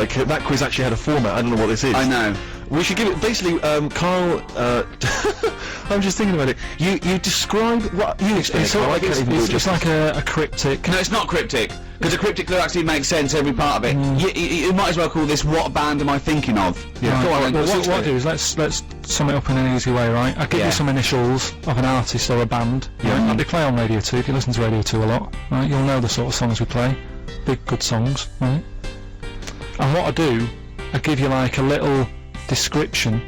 like that quiz actually had a format. I don't know what this is. I know. We should give it, basically, Carl, I'm just thinking about it. You describe what you explain. It's like a cryptic. No, it's not cryptic, because a cryptic clue actually makes sense, every part of it. You might as well call this "What band am I thinking of?" Yeah. Go on, Well, what I'll do is let's sum it up in an easy way, right? I'll give you some initials of an artist or a band. Yeah. Right? They play on Radio 2. If you listen to Radio 2 a lot, right, you'll know the sort of songs we play. Big, good songs, right? And what I do, I give you like a little description,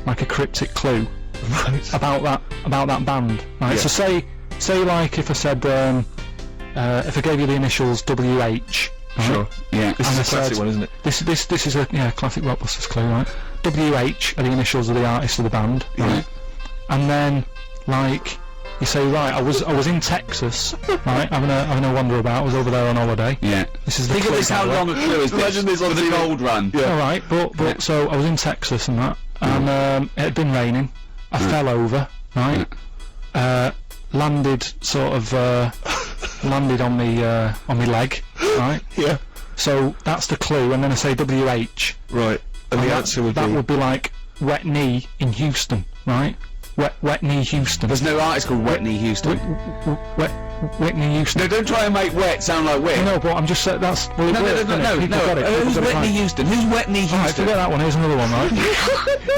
like a cryptic clue about that band, right? So say like if I said if I gave you the initials WH, right? Sure. Yeah. This is a classic one, isn't it? This is a classic Rockbusters clue, right? WH are the initials of the artist of the band, right? And then like you say, right, I was in Texas, right, having a wander about. I was over there on holiday. Yeah. This is the Think of clue, this, by how the way. long a clue is this? Imagine this on for the TV. gold run. Yeah. All right, but so I was in Texas and that, and it had been raining. I fell over, right? Landed sort of landed on my leg, right? Yeah. So that's the clue, and then I say WH. Right. And the answer would be... That would be like wet knee in Houston, right? Wet knee Houston. There's no artist called Whitney Houston. Whitney Houston. No, don't try and make wet sound like wet. No, but I'm just saying that's... Well, No. People got it. Who's People got it Whitney right. Houston? Who's Whitney Alright, Houston? forget that one. Here's another one, right?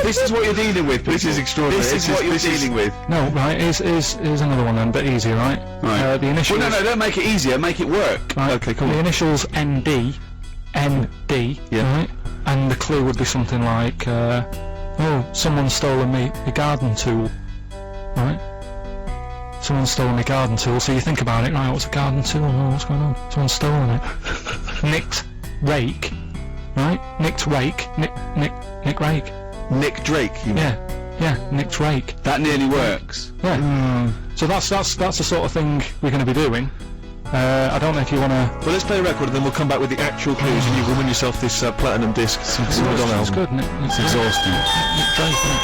This is what you're dealing with. This is extraordinary. This is what you're dealing with. No, right, here's another one then, a bit easier, right? Right. The initials... Well, no, don't make it easier. Make it work. Right, Okay, cool. The initials ND, Yeah. right? And the clue would be something like, oh, someone's stolen my garden tool, right? Someone's stolen my garden tool, so you think about it, right, what's a garden tool? Oh, what's going on? Someone's stolen it. Nicked rake, right? Nicked rake, Nick rake. Nick Drake, you mean? Yeah, nicked rake. That nearly works. Yeah. So that's the sort of thing we're going to be doing. I don't know if you want to... Well, let's play a record and then we'll come back with the actual clues and you will win yourself this platinum disc. It's good, isn't it? It's exhausting. Nick Drake, isn't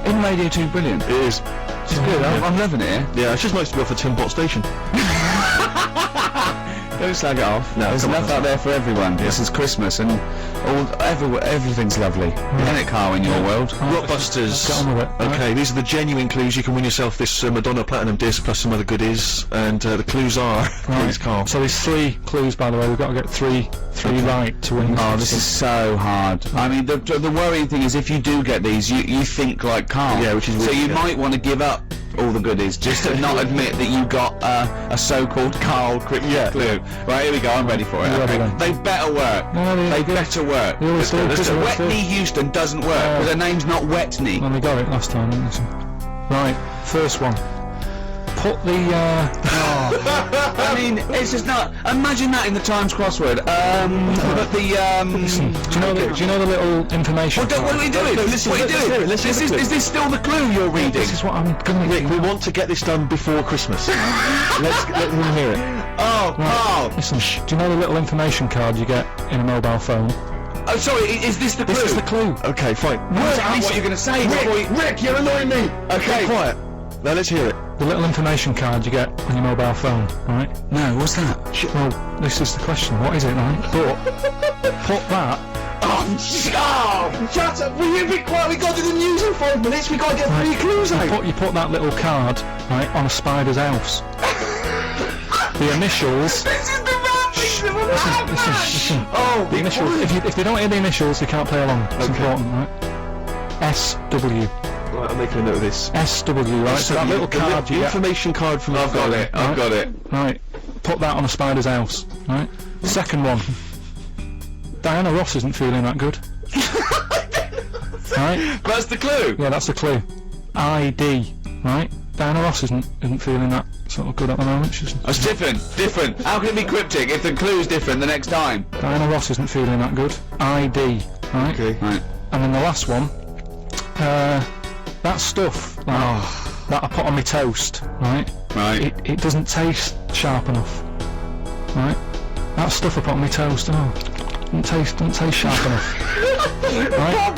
it? In Radio 2, brilliant. It is. It's good. I'm loving it. Yeah, it's just nice to be off a Tin Pot station. Don't slag it off. No, There's come on, enough out there for everyone. This is Christmas and everything's lovely. Isn't it, Carl, in your world? Rockbusters. Let's get on with it. Okay, these are the genuine clues. You can win yourself this Madonna Platinum disc plus some other goodies. And the clues are... Please, Carl. So there's 3 clues, by the way. We've got to get three right to win. Oh, this is so hard. I mean, the worrying thing is if you do get these, you think like Carl. Yeah, which is so weird, you yeah. might want to give up all the goodies just to not admit that you got a so-called Carl cryptic clue. Right, here we go. I'm ready for it. You ready Okay. then? They better work. No, They better work. They always do. Because Let's do it. Whitney Houston doesn't work because her name's not Whitney. Well, we got it last time, didn't we? Right, first one. Put the... I mean, it's just not. Imagine that in the Times crossword. But the Do you know the little information? What are we doing? No, listen, what are you let's doing? hear it, let's hear the clue. Is this still the clue you're reading? This is what I'm going to Rick, we want to get this done before Christmas. Let him hear it. Oh, Carl. Listen, do you know the little information card you get in a mobile phone? Oh, sorry. Is this the clue? This is the clue. Okay, fine. Work out what you're going to say. Rick, you're annoying me. Okay, Okay. quiet. Now let's hear it. The little information card you get on your mobile phone, right? No, what's that? Well, this is the question. What is it, right? But put that... Oh, shut up! Will you be quiet? We got to do the news in 5 minutes. We got to get 3 clues out. You put that little card, right, on a spider's house. The initials... This is the Listen. Oh, The initials. If they don't hear the initials, they can't play along. It's important, right? SW. Right, I'm making a note of this. SW, right? So that little card you get... information card from I've got it. I've got it. Right. Put that on a spider's house, right? Second one. Diana Ross isn't feeling that good. Right? That's the clue. Yeah, that's the clue. ID, right? Diana Ross isn't feeling that sort of good at the moment. She's... It's different. How can it be cryptic if the clue's different the next time? Diana Ross isn't feeling that good. ID, right? Okay. Right. And then the last one, that stuff like, that I put on my toast, right? Right. It doesn't taste sharp enough, right? That stuff I put on my toast, doesn't taste sharp enough. Right?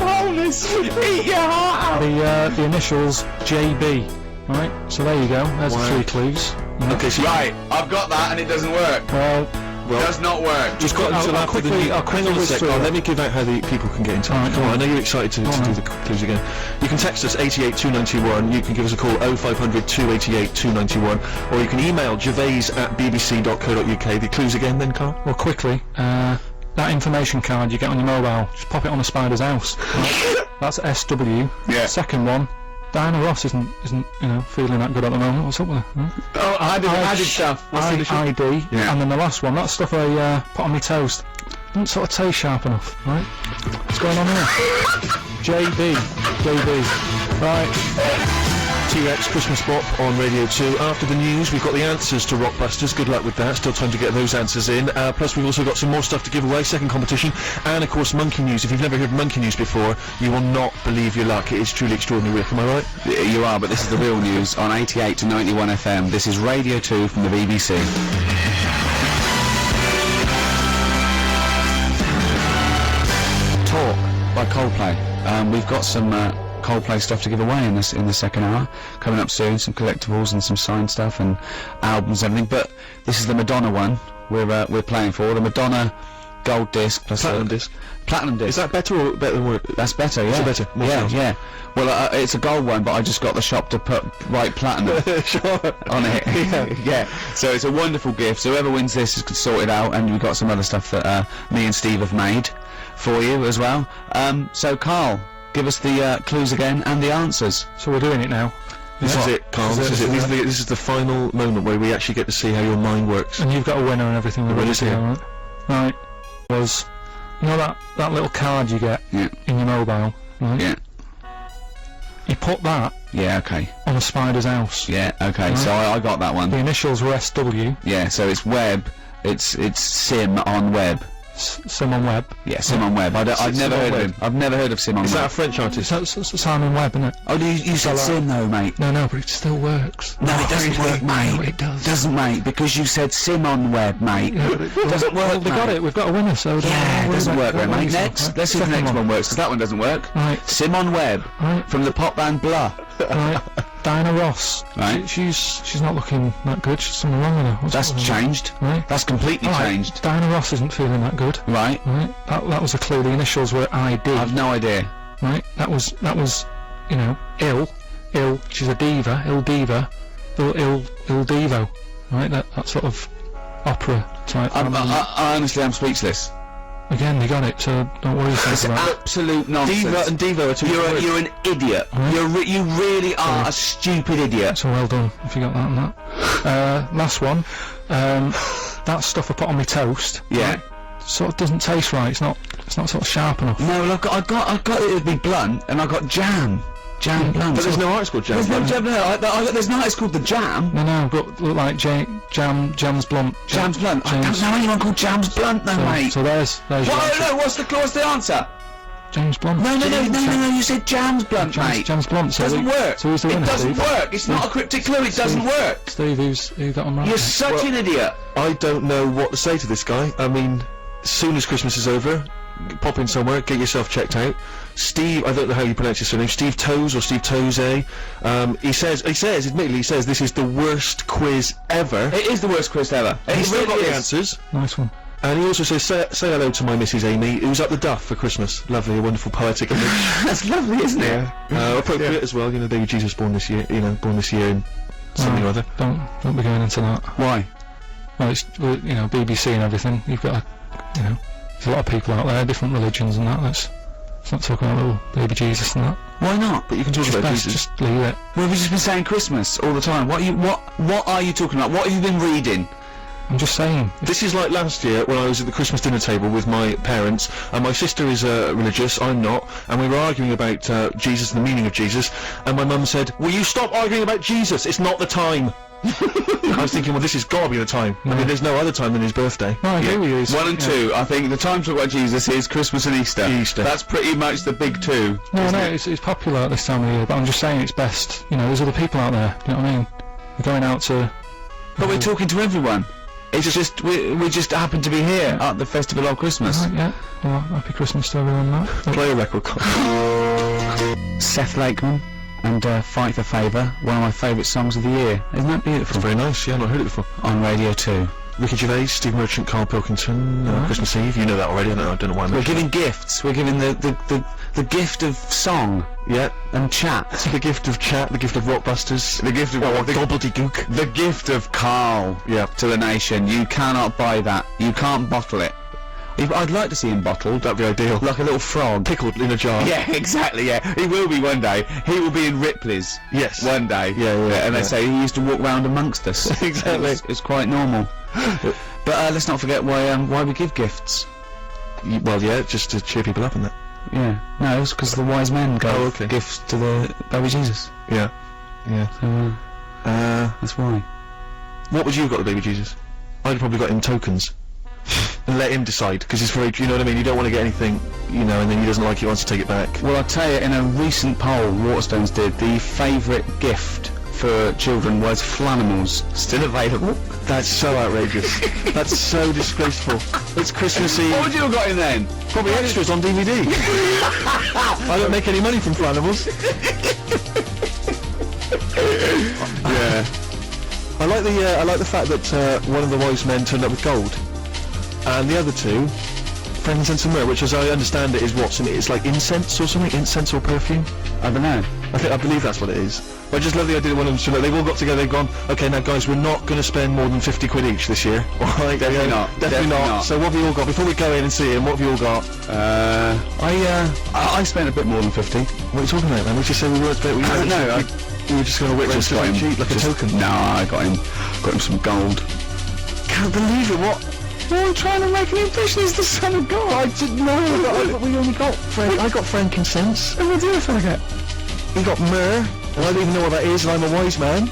Eat your heart out. The initials JB, right? So there you go. There's the 3 clues. Okay, so Right. I've got that and it doesn't work. Well, Well, Does not work. Just got until I'll after the quickly- new... I'll quickly Hang on a whiz sec. through it. Let me give out how the people can get in touch. Alright, Come go on, on. I know you're excited to do the clues again. You can text us 88291. You can give us a call 0500 288 291, or you can email gervais@bbc.co.uk. The clues again, then, Carl. Well, quickly, that information card you get on your mobile, just pop it on a spider's house. Right? That's SW. Yeah. Second one, Diana Ross isn't feeling that good at the moment. What's up with her? Huh? Oh, I did stuff. What's the initial? ID. Yeah. And then the last one, that stuff I put on my toast, doesn't sort of taste sharp enough, right? What's going on here? JB. Right. T-Rex Christmas Bop on Radio 2. After the news, we've got the answers to Rockbusters. Good luck with that. Still time to get those answers in. Plus, we've also got some more stuff to give away. Second competition. And, of course, Monkey News. If you've never heard Monkey News before, you will not believe your luck. It is truly extraordinary, Rick. Am I right? You are, but this is the real news on 88 to 91 FM. This is Radio 2 from the BBC. Talk by Coldplay. We've got some Coldplay stuff to give away in the second hour. Coming up soon, some collectibles and some signed stuff and albums and everything. But this is the Madonna one we're playing for. The Madonna gold disc plus Platinum disc. Platinum disc. Is that better or better than work? That's better, yeah. Is it better? More Yeah, sounds. yeah. Well, it's a gold one, but I just got the shop to put right platinum Sure. on it. Yeah. So it's a wonderful gift. So whoever wins this is sorted out, and we've got some other stuff that me and Steve have made for you as well. So Carl, give us the clues again and the answers. So we're doing it now. This is it, Carl. This is it. This is the final moment where we actually get to see how your mind works. And you've got a winner and everything. We're ready winner's to go, here. right? Right. Was, you know that little card you get Yeah. in your mobile, right? Yeah. You put that Yeah. Okay. on a spider's house. Yeah. Okay. So I got that The one. initials were SW, Yeah. So it's web. It's Sim on web. Simon Webb. Yeah. Sim on web. I've never Simon heard of Webb. him. I've never heard of Sim on Is that a web. French artist? So Simon Webb, isn't it? Oh, you said Sim though, mate. No, but it still works. No, it doesn't work, mate. No, it does. Doesn't, mate, because you said Sim on web, mate. Doesn't work, Well, we got mate. it. We've got a winner, so don't Yeah, it worry doesn't about- work, don't right, worry mate. yourself, Next, right? let's see if the Second next one works, because that one doesn't work. Right. Sim on web, Right. from the pop band Blah. Right. Diana Ross. Right. She's not looking that good. She's something wrong with her. What's That's wrong with her? changed. Right. That's completely Right. changed. Diana Ross isn't feeling that good. Right. Right. That was a clue. The initials were ID. I've no idea. Right. That was ill. She's a diva. Ill diva. Ill divo. Right. That sort of opera type. I honestly, I'm speechless. Again, you got it. So don't worry yourself It's about it. absolute nonsense. Diva and Devo are two different words. You're an idiot. Right. You really are a stupid idiot. So well done if you got that and that. Last one. That stuff I put on my toast. Yeah. Right, sort of doesn't taste right. It's not sort of sharp enough. No, look, I got it to be blunt, and I got jam blunt. But there's no article, Jam. There's no jam. No, there's no. It's called the jam. No, but look like Jam's Blunt. Jam's blunt. I don't know anyone called Jam's blunt, though, mate. So there's your What? answer. No, what's the answer? James Blunt. No. You said Jam's blunt, mate. Jam's Blunt. So Doesn't work. So who's the winner, It doesn't Steve? work. It's not a cryptic clue. It doesn't work. Steve, who got on right? You're such an idiot. I don't know what to say to this guy. I mean, as soon as Christmas is over, pop in somewhere, get yourself checked out. Steve, I don't know how you pronounce his surname, Steve Toes or Steve Toze. He says, admittedly, this is the worst quiz ever. It is the worst quiz ever. He's still got really the is. answers. Nice one. And he also says, say hello to my Mrs. Amy, who's up the duff for Christmas. Lovely, a wonderful poetic image. That's lovely, isn't it? Appropriate as well, baby Jesus born this year and something or other. Don't be going into that. Why? Well, it's BBC and everything. You've got there's a lot of people out there, different religions and that. Let's not talk about little baby Jesus and that. Why not? But you can talk Just about best, Jesus. just leave it. Well, we've just been saying Christmas all the time. What are you talking about? What have you been reading? I'm just saying. This is like last year when I was at the Christmas dinner table with my parents, and my sister is religious, I'm not, and we were arguing about Jesus and the meaning of Jesus, and my mum said, will you stop arguing about Jesus? It's not the time. I was thinking, well, this has got to be the time. I mean, there's no other time than his birthday. No, I agree with you. It's- 1 and 2. I think the time to talk about Jesus is Christmas and Easter. Easter. That's pretty much the big two. No, isn't it? it's popular at this time of the year, but I'm just saying it's best. There's other people out there. You know what I mean? We're going out to. But we're talking to everyone. It's just we just happen to be here at the festival of Christmas. Right, yeah. Well, happy Christmas to everyone. That. Play a record. Seth Lakeman and Fight for Favour, one of my favourite songs of the year. Isn't that beautiful? Very nice, yeah, I've not heard it before. On Radio 2. Ricky Gervais, Steve Merchant, Carl Pilkington, Christmas Eve. You know that already. I don't know why I'm We're mentioning giving gifts. We're giving the gift of song that. Yeah. and chat. The gift of chat, the gift of Rockbusters, The gift of the gobbledygook. The gift of Carl to the nation. You cannot buy that. You can't bottle it. I'd like to see him bottled. That'd be ideal. Like a little frog. Pickled in a jar. Yeah, exactly, yeah. He will be one day. He will be in Ripley's. Yes. One day. Yeah, And they yeah. say he used to walk round amongst us. Exactly. It's quite normal. But let's not forget why we give gifts. Well, yeah, just to cheer people up and that. Yeah. No, it's because the wise men gave Oh, okay. gifts to the baby Jesus. Yeah. Yeah. So, that's why. What would you have got the baby Jesus? I'd have probably got him tokens. And let him decide, because it's very, you know what I mean, you don't want to get anything, you know, and then he doesn't like it, he wants to take it back. Well, I'll tell you, in a recent poll Waterstones did, the favourite gift for children was Flanimals. Still available. That's so outrageous. That's so disgraceful. It's Christmas Eve. What would you have got in then? Probably extras on DVD. I don't make any money from Flanimals. Yeah. I like the fact that one of the wise men turned up with gold, and the other two, frankincense and myrrh, which, as I understand it, is what? It's like incense or something, incense or perfume. I don't know. I believe that's what it is. But I just love the idea that one of them, they've all got together, they've gone, okay, now guys, we're not going to spend more than 50 quid each this year. Alright, Definitely not. Definitely not. So what have you all got? Before we go in and see him, what have you all got? I spent a bit more than 50. What are you talking about, man? We just said we weren't spending. We were just going to whip Just got him cheap like a token. No, I got him some gold. Can't believe it, what? Well, I'm trying to make an impression as the son of God. I didn't know, but we only got I got frankincense. And what do you think I get? We got myrrh, and I don't even know what that is, and I'm a wise man.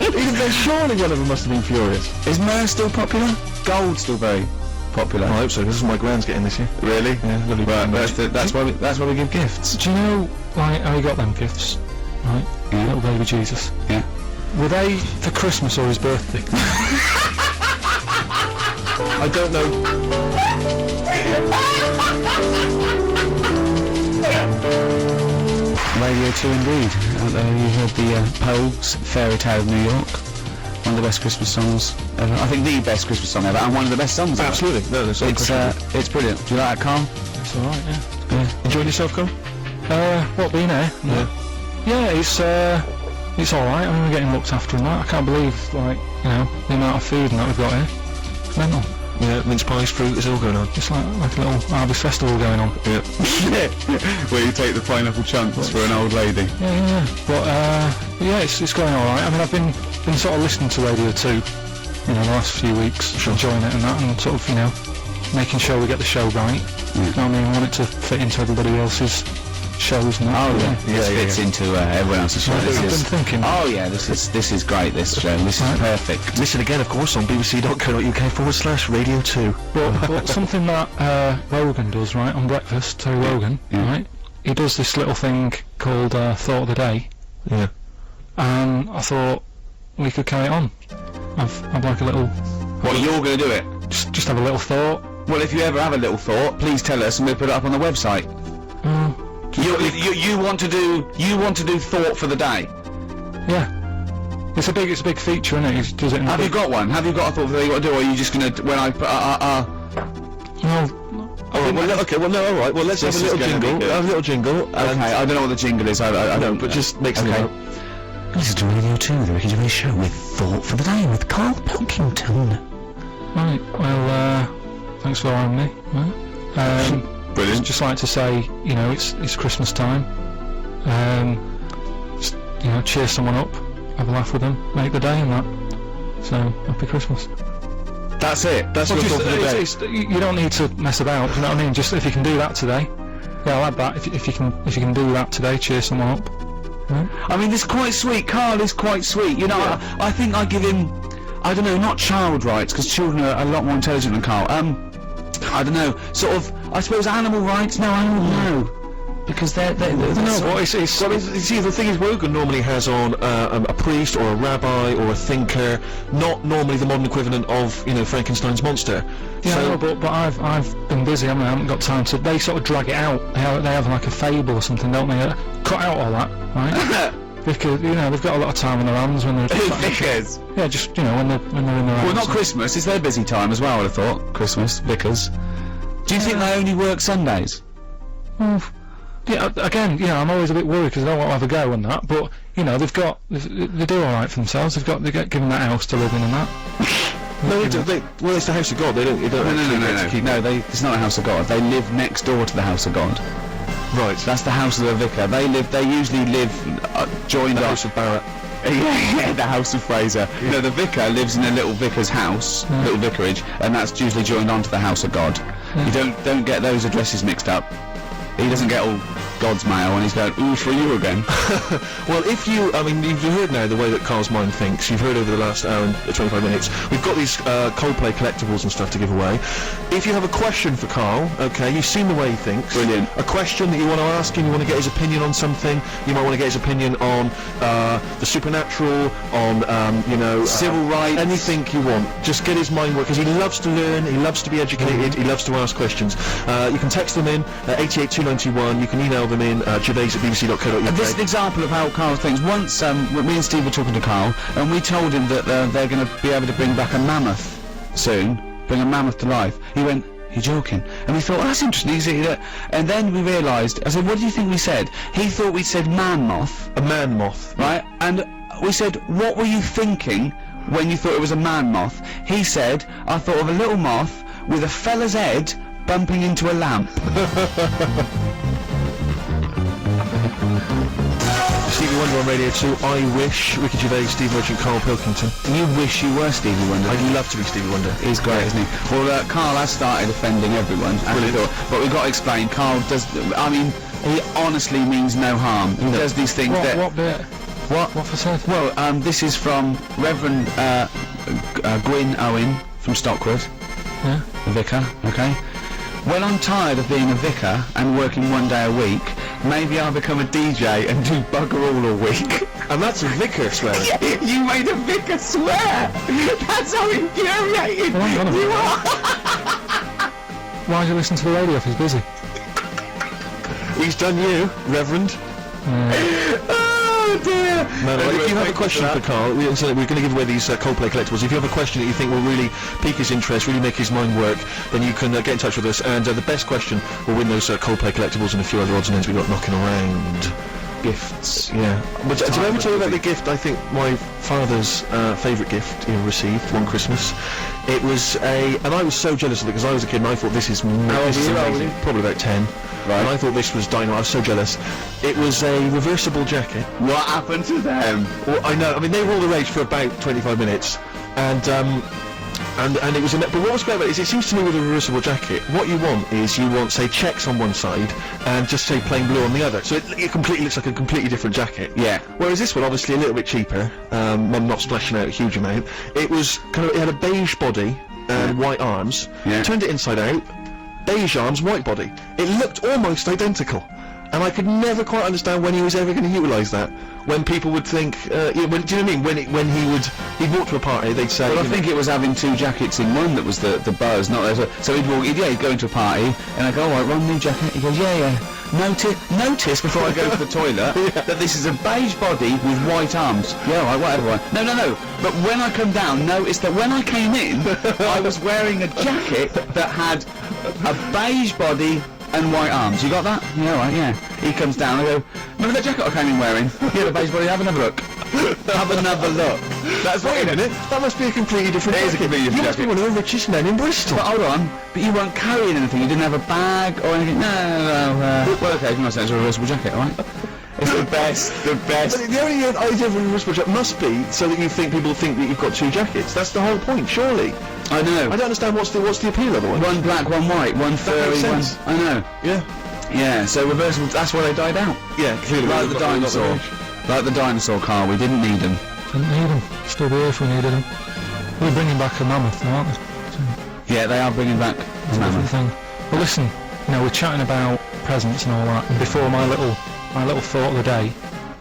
Even then, surely one of them must have been furious. Is myrrh still popular? Gold still very popular. I hope so, because this is my grand's getting this year. Really? Yeah, lovely. Right, that's why we give gifts. Do you know, like, how he got them gifts? Right? Yeah. Little baby Jesus. Yeah. Were they for Christmas or his birthday? I don't know. Radio 2 indeed. Out there you heard the Pogues, Fairy Tale of New York. One of the best Christmas songs ever. I think the best Christmas song ever, and one of the best songs ever. Absolutely. No, there's no question. It's brilliant. Do you like that, Carl? It's alright, yeah. Yeah. Enjoying yourself, Carl? What, being here? Yeah, it's alright. I mean, we're getting looked after and that. I can't believe, like, you know, the amount of food and that we've got here. It's mental. Yeah, mince pies, fruit, it's all going on. It's like a little harvest festival going on. Yeah. Where you take the pineapple chunks for an old lady. Yeah. But yeah, it's going alright. I mean, I've been sort of listening to Radio 2, you know, the last few weeks, enjoying it and that, and sort of, you know, making sure we get the show right. You know what I mean? I want it to fit into everybody else's shows and that. Oh yeah, this fits into everyone else's show. I've been thinking. Oh yeah, this is great. This show, this is perfect. Listen again, of course, on bbc.co.uk/Radio 2. But something that Wogan does, right, on breakfast, Terry Wogan, right, he does this little thing called Thought of the Day, Yeah. and I thought we could carry it on. I've like a little, What, you're going to do it? just have a little thought. Well, if you ever have a little thought, please tell us, and we'll put it up on the website. You want to do thought for the day. Yeah. It's a big feature, isn't it? He does it in Have you got one? Have you got a thought for the day you want to do, or are you just going to, when I put Well, no, alright, well, let's have a This is little gonna be jingle. good. Have a little jingle. Okay, I don't know what the jingle is. I No, don't. but just make something okay. up. Listen to Radio 2, the Ricky Gervais Show with Thought for the Day with Carl Pilkington. Right, well, thanks for having me. Right. Brilliant. Just like to say, you know, it's Christmas time. Just, you know, cheer someone up, have a laugh with them, make the day and that. So, happy Christmas. That's it. That's Well, your just, thought for the day. you don't need to mess about. You know what I mean? Just if you can do that today, yeah, I'll add that. If you can do that today, cheer someone up. Right? I mean, this is quite sweet. Carl is quite sweet. You know, I think I give him, I don't know, not child rights, because children are a lot more intelligent than Carl. I don't know, sort of, I suppose animal rights? No, no. Because they're No, well, see, the thing is, Wogan normally has on a priest or a rabbi or a thinker, not normally the modern equivalent of, you know, Frankenstein's monster. Yeah, So- no, but I've been busy, haven't I haven't got time to. They sort of drag it out. They have like a fable or something, don't they? Cut out all that, right? Because, you know, they've got a lot of time on their hands when they're... Vicars. Yeah, just, you know, when they're in their Well, house. not Christmas. It's their busy time as well, I would have thought. Christmas, vicars. Do you think they only work Sundays? Well, yeah, again, you know, I'm always a bit worried because I don't want to have a go on that, but, you know, they do alright for themselves. They get given that house to live in and that. No, well, it's the house of God. They don't No, it's not a house of God. They live next door to the house of God. Right. That's the house of the vicar. They usually live joined The up. house of Barrett. Yeah, the house of Fraser. Yeah. No, the vicar lives in a little vicar's house, little vicarage, and that's usually joined onto the house of God. You don't get those addresses mixed up. He doesn't get all God's mail and he's going, ooh, for you again. Well, you've heard now the way that Carl's mind thinks. You've heard over the last hour and 25 minutes. We've got these Coldplay collectibles and stuff to give away. If you have a question for Carl, okay, you've seen the way he thinks. Brilliant. A question that you want to ask him, you want to get his opinion on something. You might want to get his opinion on the supernatural, on, Civil rights. Anything you want. Just get his mind working, because he loves to learn, he loves to be educated, he loves to ask questions. You can text them in, 88291. You can email them in, gervais@bbc.co.uk. This is an example of how Carl thinks. Once, me and Steve were talking to Carl, and we told him that they're going to be able to bring back a mammoth soon, bring a mammoth to life. He went, you're joking. And we thought, oh, that's interesting. He said, and then we realised, I said, what do you think we said? He thought we said man moth. A man moth. Right? And we said, what were you thinking when you thought it was a man moth? He said, I thought of a little moth with a fella's head bumping into a lamp. Stevie Wonder on Radio 2. I wish. Ricky Gervais, Steve Merchant, Carl Pilkington. You wish you were Stevie Wonder. I'd love to be Stevie Wonder. He's great, isn't he? Well, Carl has started offending everyone, but we've got to explain. Carl does. I mean, he honestly means no harm. He does these things. What bit? What? What for said? Well, this is from Reverend Gwyn Owen from Stockwood, Yeah. the vicar. Okay. When I'm tired of being a vicar and working one day a week, maybe I'll become a DJ and do bugger all week. And that's a vicar swearing. You made a vicar swear! That's how infuriated Well, hang on a you minute. are! Why do you listen to the radio if he's busy? He's done you, Reverend. Oh dear! No, Anyway, if you have a thank question for for that. Carl, we're going to give away these Coldplay collectibles. If you have a question that you think will really pique his interest, really make his mind work, then you can get in touch with us, and the best question will win those Coldplay collectibles and a few other odds and ends we've got knocking around. Gifts, yeah. But did I ever tell you about the gift? I think my father's favourite gift he received one Christmas. It was and I was so jealous of it because I was a kid and I thought this is amazing. Probably about 10. Right. And I thought this was dynamite. I was so jealous. It was a reversible jacket. What happened to them? Well, I know. I mean, they were all the rage for about 25 minutes, and it was. But what was great about it is, it seems to me with a reversible jacket, what you want is say checks on one side and just say plain blue on the other. So it completely looks like a completely different jacket. Yeah. Whereas this one, obviously, a little bit cheaper. Mum not splashing out a huge amount. It was it had a beige body and white arms. Yeah. Turned it inside out. Beige arms, white body. It looked almost identical. And I could never quite understand when he was ever going to utilise that. When people would think, do you know what I mean? When he'd walk to a party, they'd say... Well, I think it was having two jackets in one that was the buzz, not there. So he'd go into a party, and I go, all right, Ron, new jacket. He goes, yeah. Notice before I go to the toilet that this is a beige body with white arms. Yeah, all right, whatever. No. But when I come down, notice that when I came in, I was wearing a jacket that had a beige body and white arms. You got that? Yeah, all right, yeah. He comes down, I go, remember that jacket I came in wearing? Yeah, the beige body, have another look. Have another look. That's Wait a what minute, that must be a completely different It is a jacket. completely different You must be jacket. one of the richest men in Bristol. But hold on, but you weren't carrying anything, you didn't have a bag or anything? No. Well, okay, you must say it's a reversible jacket, alright? It's the best. But the only idea of a reversible jacket must be so that people think that you've got two jackets. That's the whole point, surely. I know. I don't understand what's the appeal otherwise. One black, one white, one furry, makes one... sense. I know. Yeah, so reversible, that's why they died out. Yeah, clearly. Like the dinosaur. Like the dinosaur car, we didn't need them. Didn't need them. Still be here if we needed them. We're bringing back a mammoth now, aren't we? Yeah, they are bringing back It's a different thing. Well, listen, we're chatting about presents and all that, and before my little thought of the day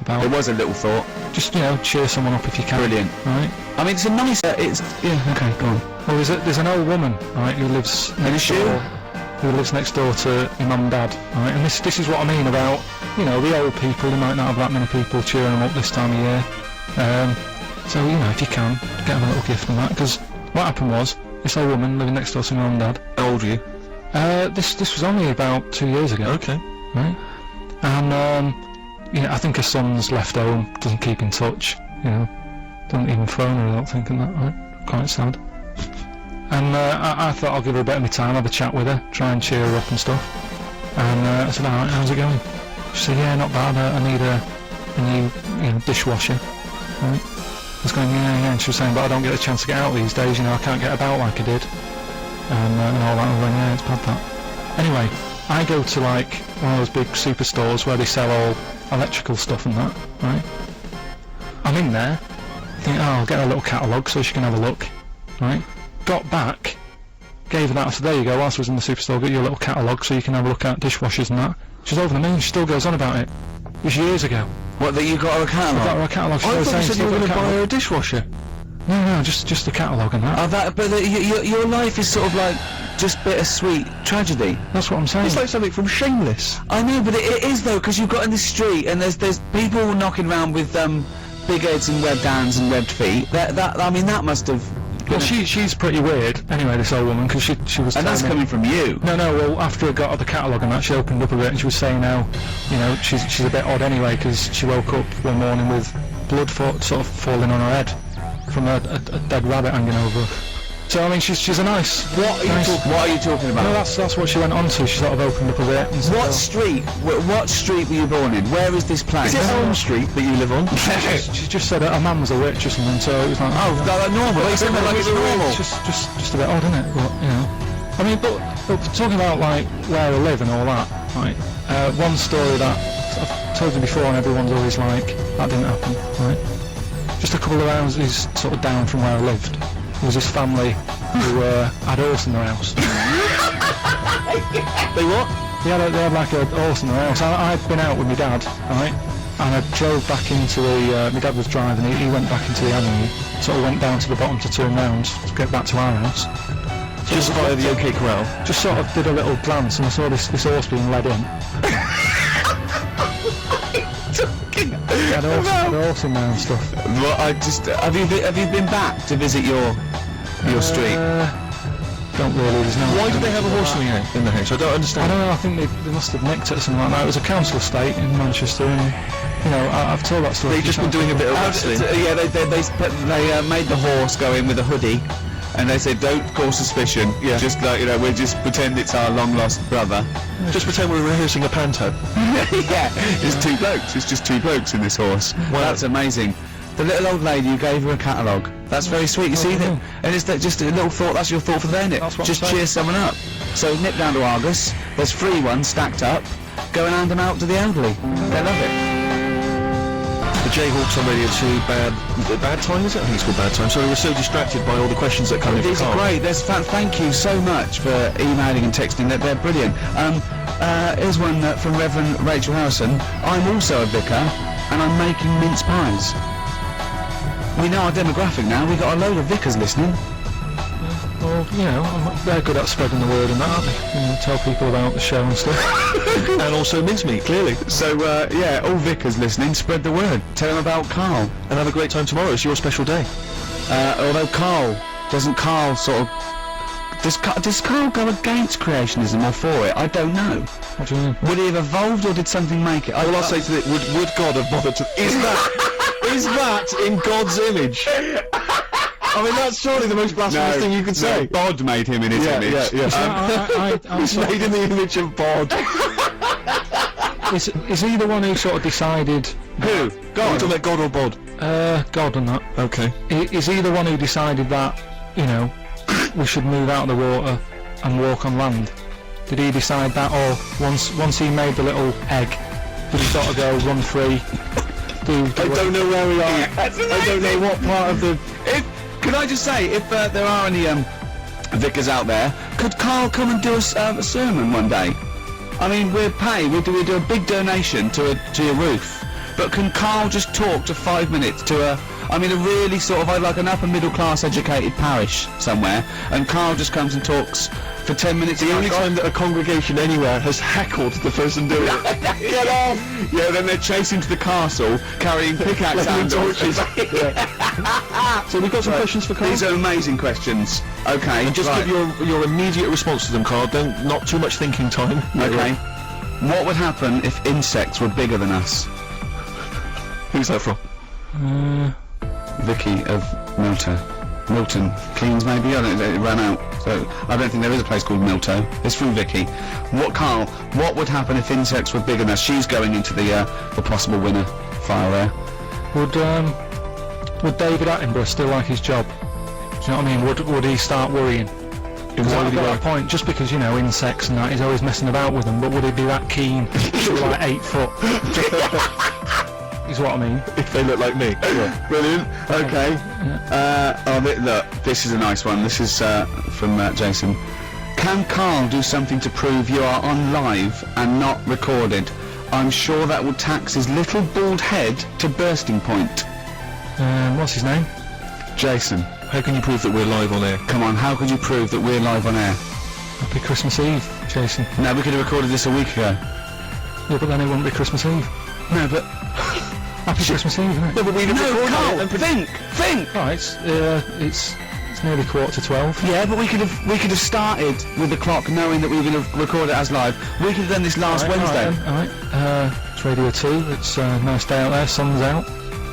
about It was a little thought. just cheer someone up if you can. Brilliant. Right. I mean, it's a nice... yeah, okay, go on. Well, there's an old woman, right, who lives a next shoe? door. who lives next door to your mum and dad, right? And this is what I mean about, you know, the old people. They might not have that many people cheering them up this time of year. So, you know, if you can, get them a little gift from that. Because what happened was, this old woman living next door to my mum and dad. How old are you? This was only about 2 years ago. Okay. Right? And, you know, I think her son's left home, doesn't keep in touch, you know. Doesn't even phone her, I don't think, and that, right? Quite sad. And I thought I'll give her a bit of my time, have a chat with her, try and cheer her up and stuff. And I said, alright, how's it going? She said, yeah, not bad, I need a new, you know, dishwasher. Right? I was going, yeah, and she was saying, but I don't get a chance to get out these days, you know, I can't get about like I did. And all that, I was going, yeah, it's bad that. Anyway, I go to like one of those big superstores where they sell all electrical stuff and that, right? I'm in there, think, oh, I'll get a little catalogue so she can have a look, right? Got back, gave her that, I said, there you go, whilst I was in the superstore, get you a little catalogue so you can have a look at dishwashers and that. She's over the moon, she still goes on about it. It was years ago. What, that you got her a I got catalogue? her a catalogue. I thought you said you were going to buy her a dishwasher. No, just a catalogue and that. Oh, but your life is sort of like just bittersweet tragedy. That's what I'm saying. It's like something from Shameless. I know, but it is though, because you've got in the street and there's people knocking around with big heads and webbed hands and webbed feet. I mean, that must have. Well, she's pretty weird. Anyway, this old woman, because she was. And that's telling me- coming from you. No, well, after I got her the catalogue and that, she opened up a bit and she was saying how, you know, she's a bit odd anyway because she woke up one morning with blood sort of falling on her head from a dead rabbit hanging over her. So I mean, she's a nice. What are you talking about? No, that's what she went on to. She sort of opened up a bit. And What street? What street were you born in? Where is this place? Is it Elm Street that you live on? She just said her mum was a witch or something, so it was like, Oh, like normal. They said that like it's normal. It's just a bit odd, isn't it? But you know, I mean, but talking about like where I live and all that, right? One story that I've told you before, and everyone's always like, that didn't happen, right? Just a couple of houses sort of down from where I lived, there was this family who had a horse in their house. They what? They had like a horse in their house. I'd been out with my dad, right? And I drove back into the, my dad was driving, he went back into the avenue, sort of went down to the bottom to turn round to get back to our house. Just via the OK Corral. Just sort of did a little glance and I saw this horse being led in. He had a horse in there and stuff. Well, have you been back to visit your street? Don't really, there's no... Why did they have a horse in the house? I don't I understand. don't know, I think they must have nicked it or something like that. It was a council estate in Manchester and, you know, I've told that story. They've just been doing a bit of wrestling. Yeah, they made the horse go in with a hoodie, and they said, "Don't cause suspicion. Yeah. Just like, you know, we'll just pretend it's our long lost brother." Just pretend we're rehearsing a panto. Yeah, it's two blokes. It's just two blokes in this horse. Wow, that's amazing. The little old lady who gave her a catalogue. That's very sweet. You see that? And it's just a little thought. That's your thought for the day, isn't it? That's what Just I'm saying. cheer someone up. So nip down to Argos. There's free ones stacked up. Go and hand them out to the elderly. They love it. The Jayhawks on Radio 2, bad time, is it? I think it's called Bad Time. Sorry, we're so distracted by all the questions that come in. These are great. Thank you so much for emailing and texting. They're brilliant. Here's one from Reverend Rachel Harrison. I'm also a vicar, and I'm making mince pies. We know our demographic now. We've got a load of vicars listening. Well, you know, they're good at spreading the word and that, aren't they? You know, tell people about the show and stuff. And also mincemeat, clearly. So, yeah, all vicars listening, spread the word. Tell them about Carl. And have a great time tomorrow. It's your special day. Although does Carl go against creationism or for it? I don't know. What do you mean? Would he have evolved or did something make it? Well, I'll say to it, would God have bothered to... Is that in God's image? I mean, that's surely the most blasphemous thing you could say. God made him in his image. He's made in the image of God. Is he the one who sort of decided... Who? God. Are you talking about God or Bod? God and that. Okay. Is he the one who decided that, you know, we should move out of the water and walk on land? Did he decide that, or once he made the little egg, did he sort of go run free? I don't know where we are. I don't know what part of the... Can I just say, if there are any vicars out there, could Carl come and do a sermon one day? I mean, we do a big donation to your roof, but can Carl just talk to 5 minutes to I'm in a really sort of like an upper middle class educated parish somewhere, and Carl just comes and talks for 10 minutes. The only time that a congregation anywhere has heckled the person doing it. Get off! Yeah, then they're chasing to the castle, carrying pickaxe and torches. So we've got some questions for Carl. These are amazing questions. Okay, And just right. give your immediate response to them, Carl. Don't not too much thinking time. Okay. What would happen if insects were bigger than us? Who's that from? Vicky of Milton Keynes, maybe. I don't know. It ran out, so I don't think there is a place called Milto. It's from Vicky. Carl? What would happen if insects were bigger than us? She's going into the possible winner file there. Would David Attenborough still like his job? Do you know what I mean? Would he start worrying? Because I've got a point, just because, you know, insects and that, he's always messing about with them, but would he be that keen to be like 8 foot? Is what I mean. If they look like me. Brilliant. Okay. Look, this is a nice one. This is from Jason. Can Carl do something to prove you are on live and not recorded? I'm sure that will tax his little bald head to bursting point. What's his name? Jason. How can you prove that we're live on air? Come on, how could you prove that we're live on air? Happy Christmas Eve, Jason. No, we could have recorded this a week ago. Yeah, but then it wouldn't be Christmas Eve. No, but... Happy Christmas Eve, isn't it? No, but we'd have recorded Carl, it. think! Right, it's nearly 11:45. Yeah, but we could have started with the clock knowing that we were going to record it as live. We could have done this last Wednesday. Alright, it's Radio 2, it's a nice day out there, sun's out.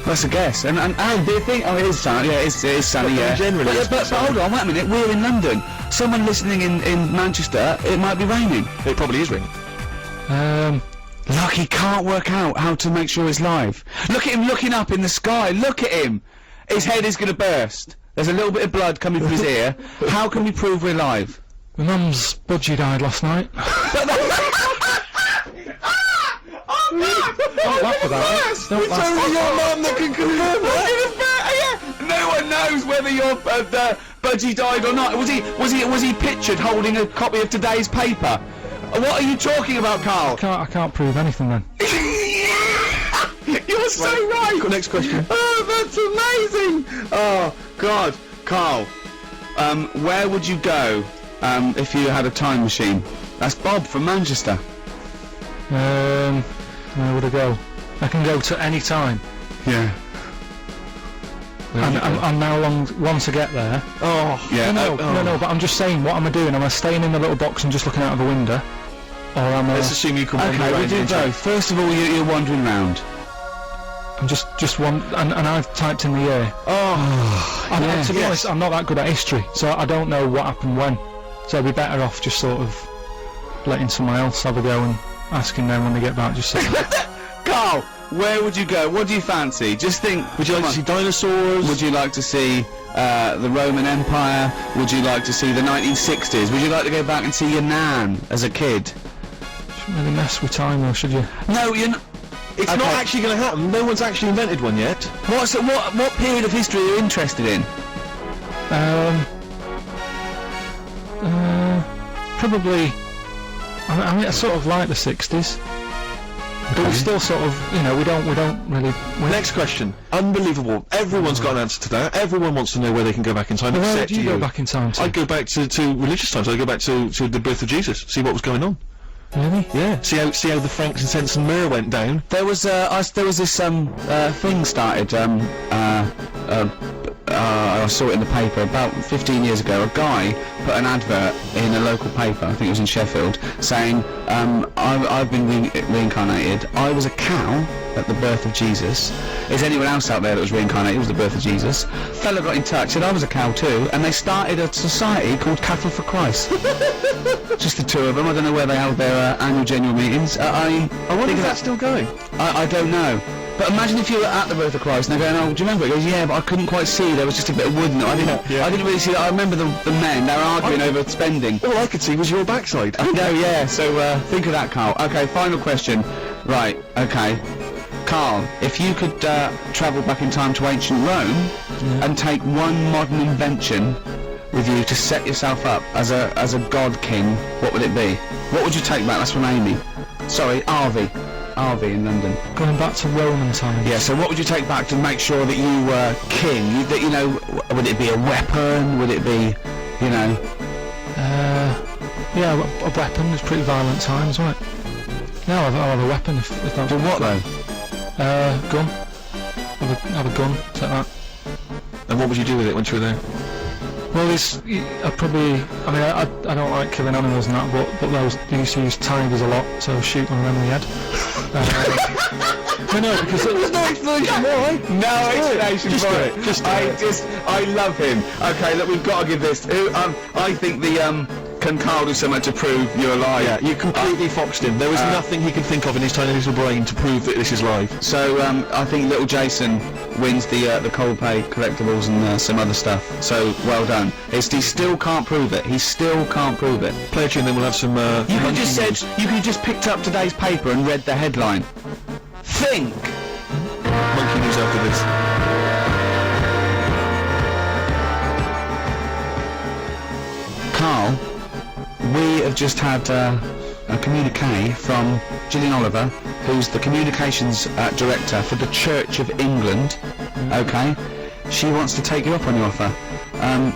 That's a guess. And do you think? Oh, it is sunny. Yeah, it is sunny. Yeah. Generally, But hold on, wait a minute. We're in London. Someone listening in Manchester, it might be raining. It probably is raining. Look, he can't work out how to make sure it's live. Look at him looking up in the sky. Look at him. His head is going to burst. There's a little bit of blood coming from his ear. How can we prove we're live? My mum's budgie died last night. Don't laugh about it. Don't laugh. only your mum that can confirm that. No one knows whether your budgie died or not. Was he pictured holding a copy of today's paper? What are you talking about, Carl? I can't prove anything then. You're so right. Next question. Oh, that's amazing. Oh God, Carl. Where would you go if you had a time machine? That's Bob from Manchester. Where would I go? I can go to any time. Yeah. And now once I get there. Oh, Yeah. No, but I'm just saying, what am I doing? Am I staying in the little box and just looking out of a window? Or am I... let's assume you can wander Okay, we around do into- both. First of all, you're wandering around. I'm just one... And I've typed in the year. Oh, And to be honest, I'm not that good at history, so I don't know what happened when. So I'd be better off just sort of letting someone else have a go and asking them when they get back, just say... Carl, where would you go? What do you fancy? Just think. would you like to see dinosaurs? Would you like to see the Roman Empire? Would you like to see the 1960s? Would you like to go back and see your nan as a kid? Shouldn't really mess with time, though, should you? No, you're not. It's not actually going to happen. No one's actually invented one yet. What period of history are you interested in? Probably... I mean, I sort of like the 60s. But we still sort of, you know, we don't really... Next question. Unbelievable. Everyone's got an answer to that. Everyone wants to know where they can go back in time. Where except do you go back in time to? I'd go back to religious times. I'd go back to the birth of Jesus. See what was going on. Really? Yeah. See how the frankincense and myrrh went down. There was this thing started. I saw it in the paper about 15 years ago. A guy put an advert in a local paper, I think it was in Sheffield, saying, I've been reincarnated. I was a cow at the birth of Jesus. Is anyone else out there that was reincarnated? It was the birth of Jesus. Fella got in touch, said I was a cow too, and they started a society called Cattle for Christ. Just the two of them. I don't know where they held their annual general meetings. I wonder if that's still going. I don't know. But imagine if you were at the birth of Christ and they're going, oh, do you remember? He goes, yeah, but I couldn't quite see. There was just a bit of wood in it. I didn't really see that. I remember the men, they were arguing over spending. All I could see was your backside. I know, yeah. So think of that, Carl. Okay, final question. Right, okay. Carl, if you could travel back in time to ancient Rome and take one modern invention with you to set yourself up as a god king, what would it be? What would you take back? That's from Amy. Sorry, Arvi. RV in London. Going back to Roman times. Yeah, so what would you take back to make sure that you were king? That, you know, would it be a weapon? Would it be, you know... Yeah, a weapon. It's pretty violent times, wasn't it? No, I'll have a weapon if that's... But what, though? Gun. Have a gun, take that. And what would you do with it once you were there? Well, I'd probably... I mean, I don't like killing animals and that, but they used to use tigers a lot, so shoot one of them in the head. No, because there's no explanation why. No explanation Just for do it. it. Just do it. I love him. Okay, look, we've got to give this... I think can Carl do something to prove you're alive? Yeah, you completely foxed him. There was nothing he could think of in his tiny little brain to prove that this is live. So I think little Jason wins the Coldplay collectibles and some other stuff. So well done. He still can't prove it. He still can't prove it. Play a tune, then we'll have some. You could just said. You could just picked up today's paper and read the headline. Think. Monkey news after this. Carl, we have just had a communique from Gillian Oliver, who's the communications director for the Church of England. Okay, she wants to take you up on your offer.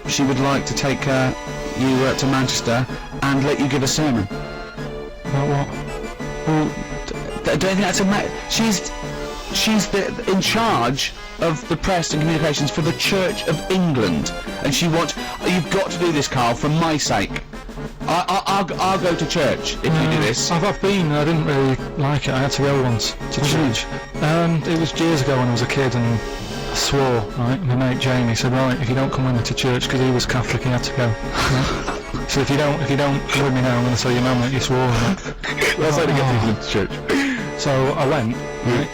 She would like to take you to Manchester and let you give a sermon. About what? Well, don't you think that's she's in charge of the press and communications for the Church of England, and she wants. You've got to do this, Carl, for my sake. I'll go to church if you do this. I've been. I didn't really like it. I had to go once to church. It was years ago when I was a kid, and I swore. Right, my mate Jamie said, right, if you don't come with me to church, because he was Catholic, he had to go. Right? So if you don't come with me now, I'm going to tell your mum that you swore. Right? That's how to get people into church. So I went. Right.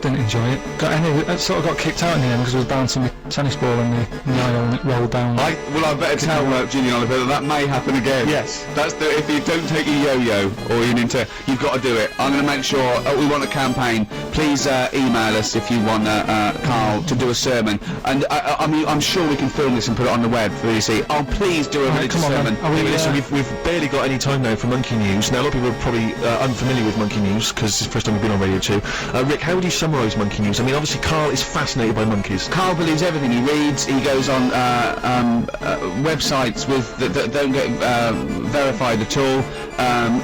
Didn't enjoy it. I sort of got kicked out in the end because I was bouncing my tennis ball in the aisle and it rolled down. I better tell Gillian Oliver that may happen again. Yes. That's if you don't take a yo-yo or you're into, you've got to do it. I'm going to make sure. We want a campaign. Please email us if you want Carl to do a sermon. And I mean, I'm sure we can film this and put it on the web for you to see. Oh, please do a religious sermon. Listen, we've barely got any time now for Monkey News. Now a lot of people are probably unfamiliar with Monkey News because it's the first time we've been on Radio 2. Rick, how would you summarise Monkey News? I mean, obviously Carl is fascinated by monkeys. Carl believes everything he reads. He goes on websites that don't get verified at all.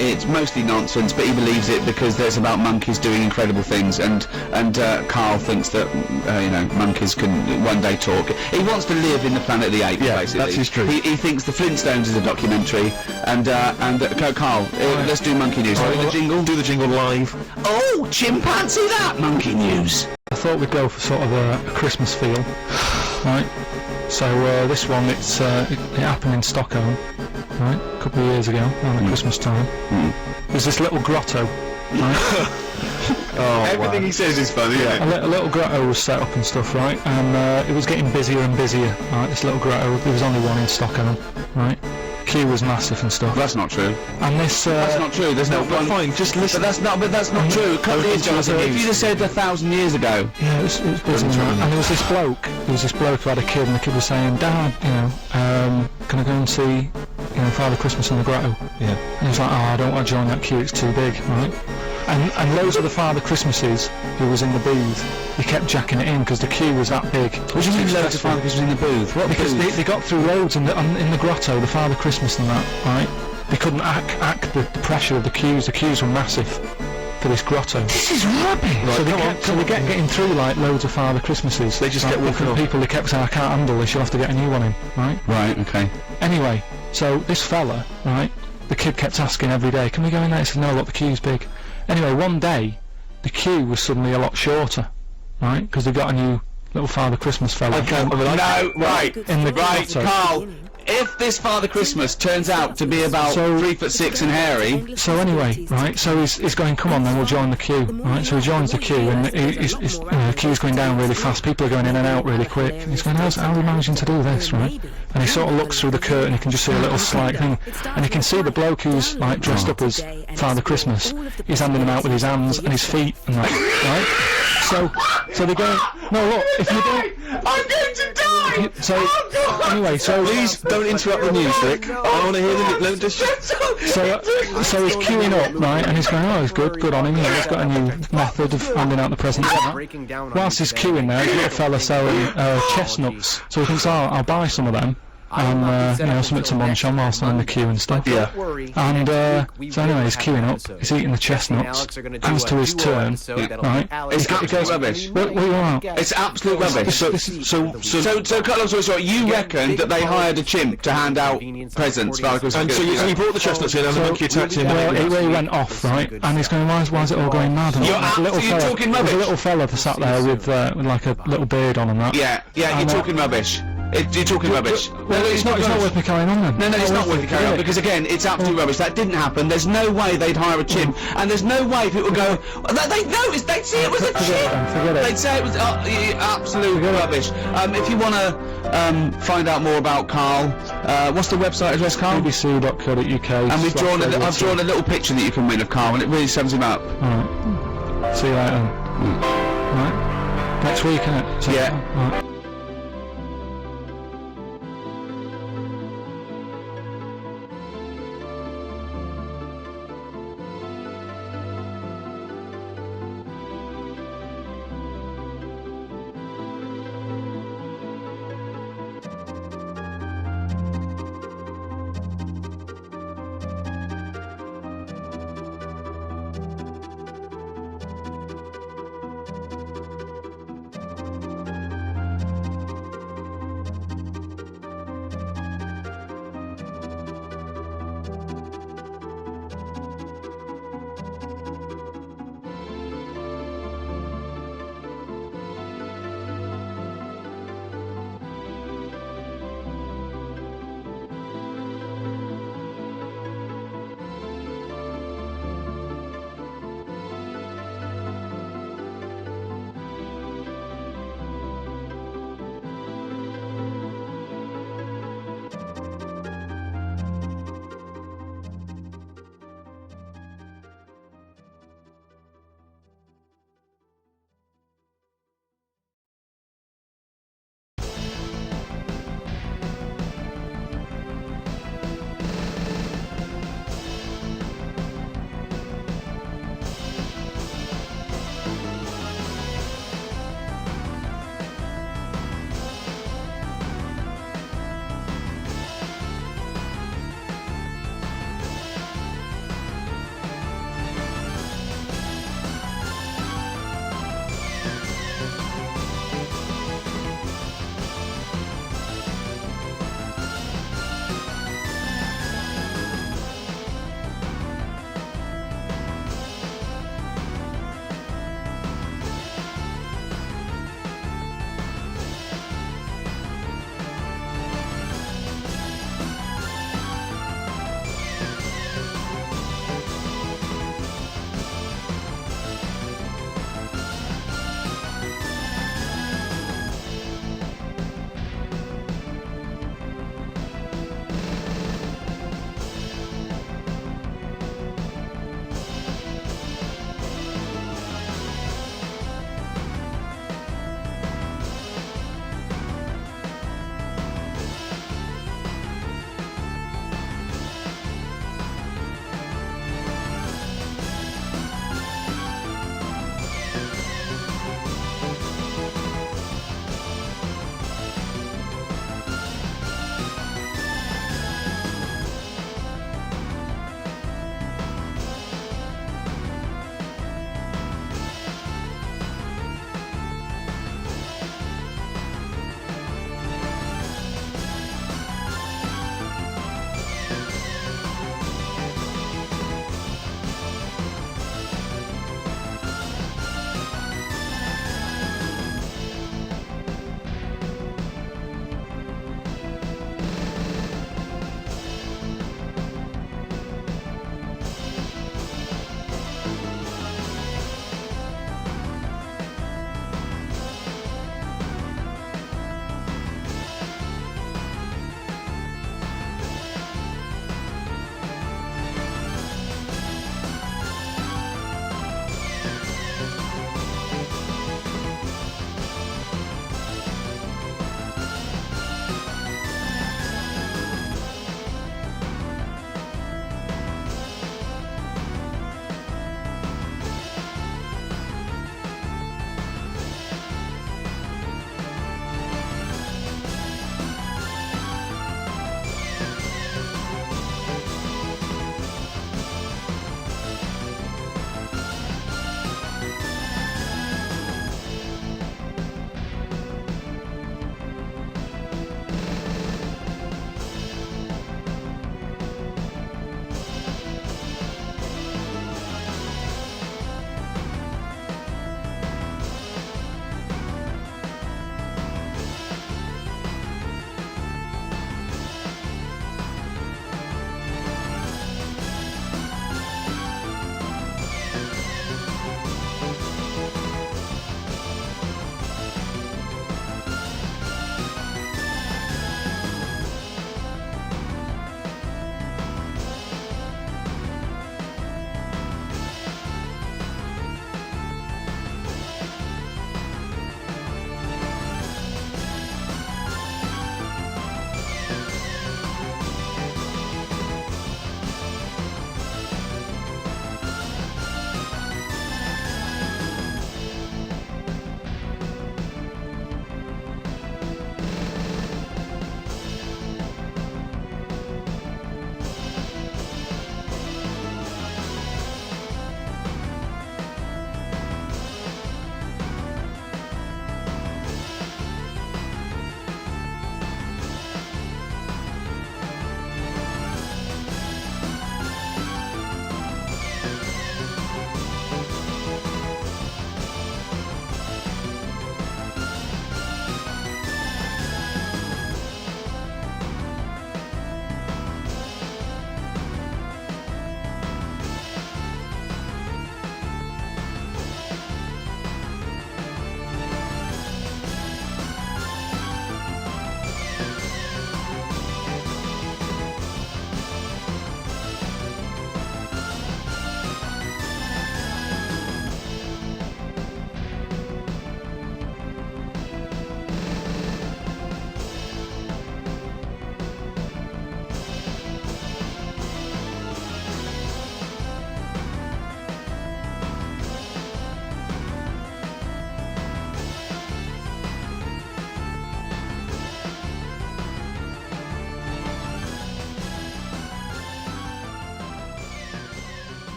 It's mostly nonsense, but he believes it because it's about monkeys doing incredible things, and Carl thinks that monkeys can one day talk. He wants to live in the Planet of the Apes, basically. That's his truth. He thinks the Flintstones is a documentary, and Carl, let's do Monkey News. The jingle. Do the jingle live. Oh, chimpanzee that Monkey News. I thought we'd go for sort of a Christmas feel, right? So this one, it happened in Stockholm, right? A couple of years ago, around the Christmas time. There's this little grotto, right? Everything he says is funny, yeah. A little grotto was set up and stuff, right? And it was getting busier and busier, right? This little grotto, there was only one in Stockholm, right? Queue was massive and stuff. That's not true. And this... that's not true. There's no one... Fine, just listen. But that's not true. A couple of years ago, if you'd have said 1,000 years ago... Yeah, it was busy. And there was this bloke who had a kid, and the kid was saying, Dad, can I go and see, Father Christmas in the grotto? Yeah. And he was like, I don't want to join that queue, it's too big, right? And loads of the Father Christmases who was in the booth, he kept jacking it in because the queue was that big. What do you mean loads of Father Christmas in the booth? What because booth? They got through loads in the grotto, the Father Christmas and that, right? They couldn't act the pressure of the queues. The queues were massive for this grotto. This is rubbish! Right, so they kept getting through like loads of Father Christmases. They just kept walking off. People, they kept saying, I can't handle this, you'll have to get a new one in, right? Right, okay. Anyway, so this fella, right, the kid kept asking every day, can we go in there? He said, no, look, the queue's big. Anyway, one day, the queue was suddenly a lot shorter, right? Because they got a new little Father Christmas fella. Right, Carl. If this Father Christmas turns out to be about 3'6" and hairy... So anyway, right, so he's going, come on then, we'll join the queue, right? So he joins the queue, and the queue's going down really fast, people are going in and out really quick, and he's going, how are we managing to do this, right? And he sort of looks through the curtain, he can just see a little slight thing, and he can see the bloke who's, like, dressed up as Father Christmas, he's handing him out with his hands and his feet, and that, right? So they're going, no, look, if you don't... I'm going to die! anyway, so Please don't interrupt the music. I want to hear the... No, just... so he's queuing up, right, and he's going, oh, he's good on him, you know, he's got a new method of handing out the presents and that. Whilst he's queuing there, there's a little fella selling chestnuts, so he thinks, oh, I'll buy some of them, and, you know, something to munch on whilst I'm in the queue and stuff. Yeah. And, so anyway, he's queuing up, he's eating the chestnuts, comes to his turn, right, It's he absolute goes, rubbish. what are you on? It's absolute rubbish. So cut long story short, you reckon that they hired a chimp to hand out presents for Christmas? And so you brought the chestnuts in and the monkey attacked him. Well, he went off, right, and he's going, why is it all going mad? And You're there's a little absolutely fella- talking There's rubbish. a little fella sat there with like a little beard on and that. Yeah, you're talking rubbish. You're talking rubbish. Well, it's not worth me carrying on then. No, it's not worth it carrying on, Forget it. because again, it's absolute rubbish. That didn't happen. There's no way they'd hire a chimp, and there's no way people go, they'd see it was a chimp. Forget it. They'd say it was absolute rubbish. If you want to find out more about Carl, what's the website address, Carl? BBC.co.uk. And I've drawn a little picture that you can win of Carl, and it really sums him up. Alright. See you later. Right. Next week, innit? So, Yeah. Right.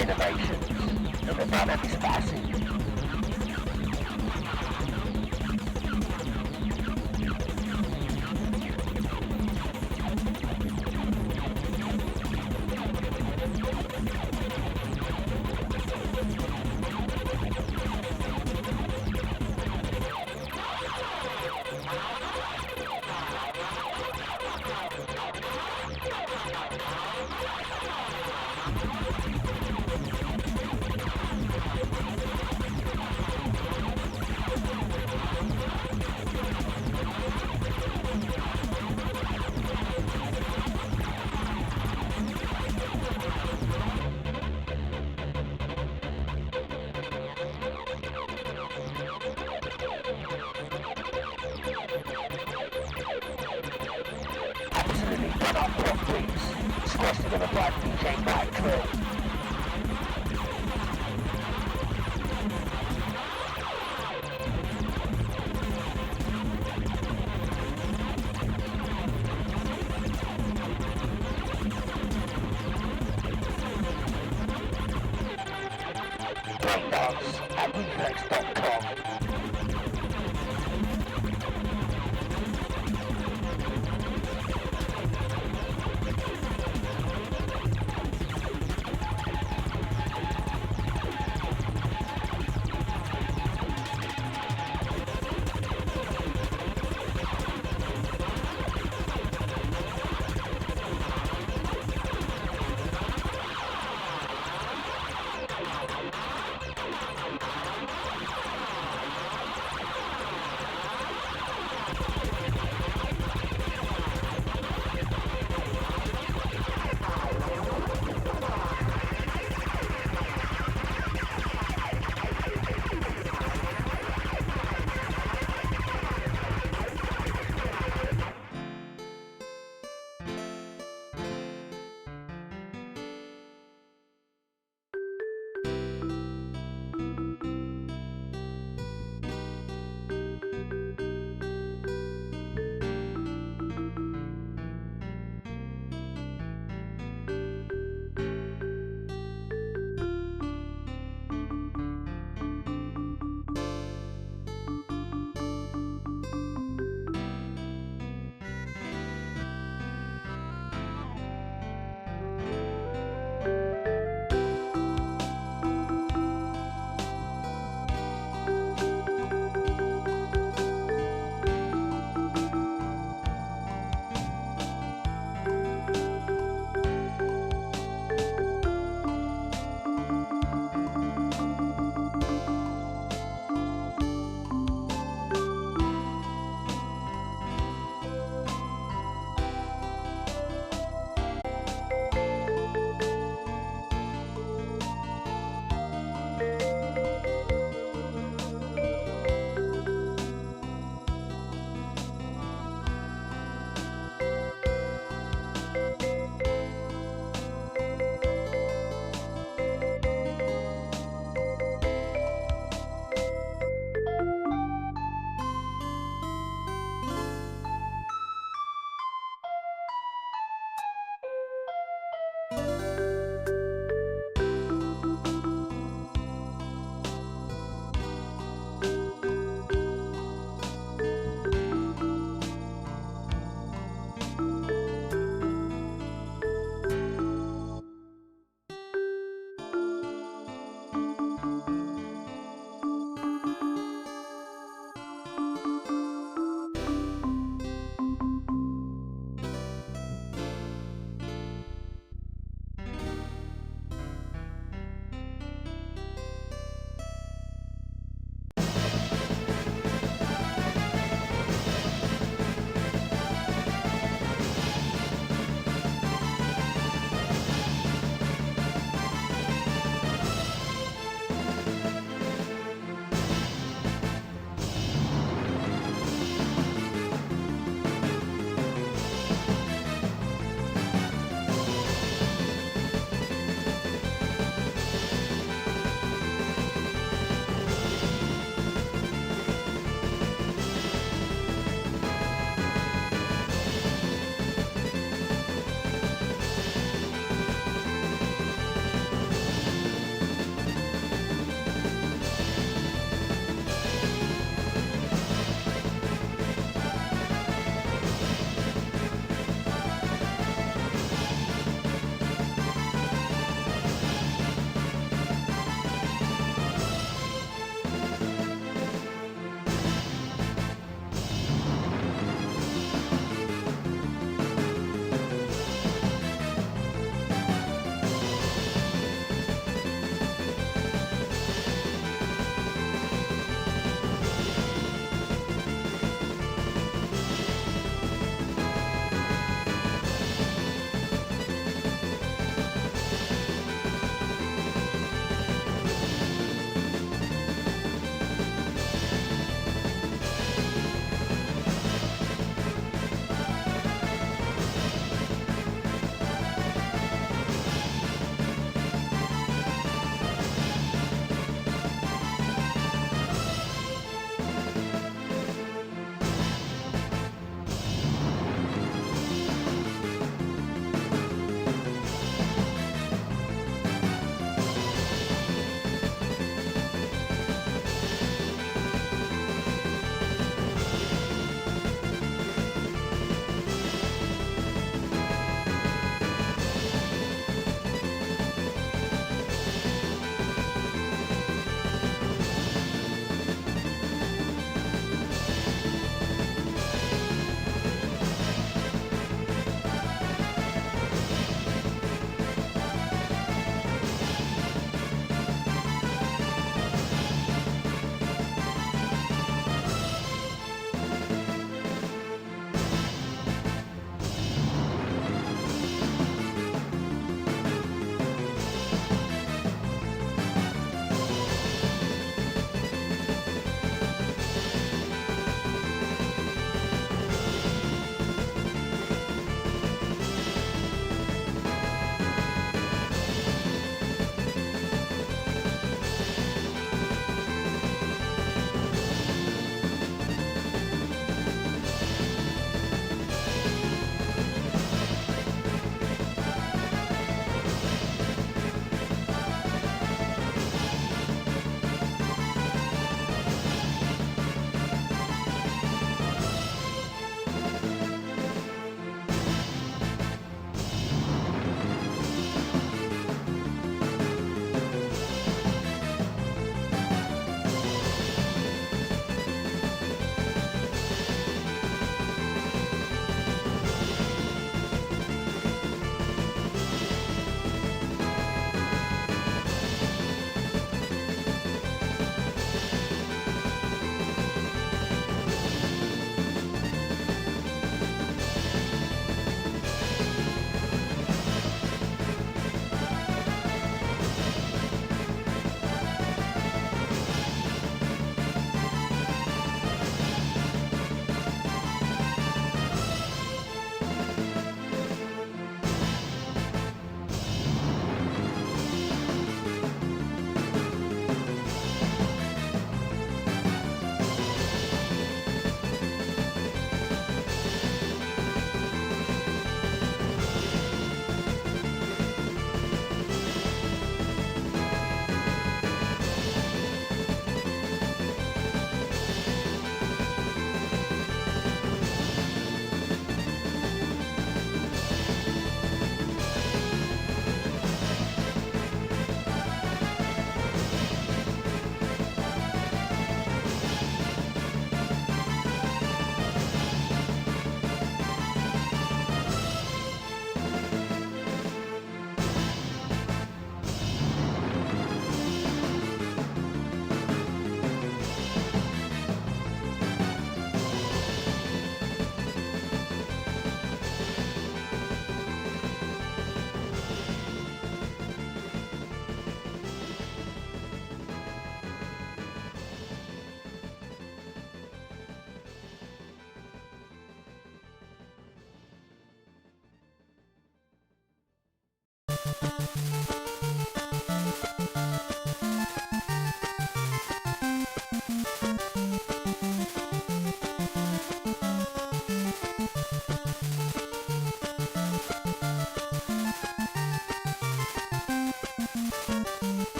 innovations of the product's passing. requested of a black DJ Matt Clip. Braindance at reflex.com.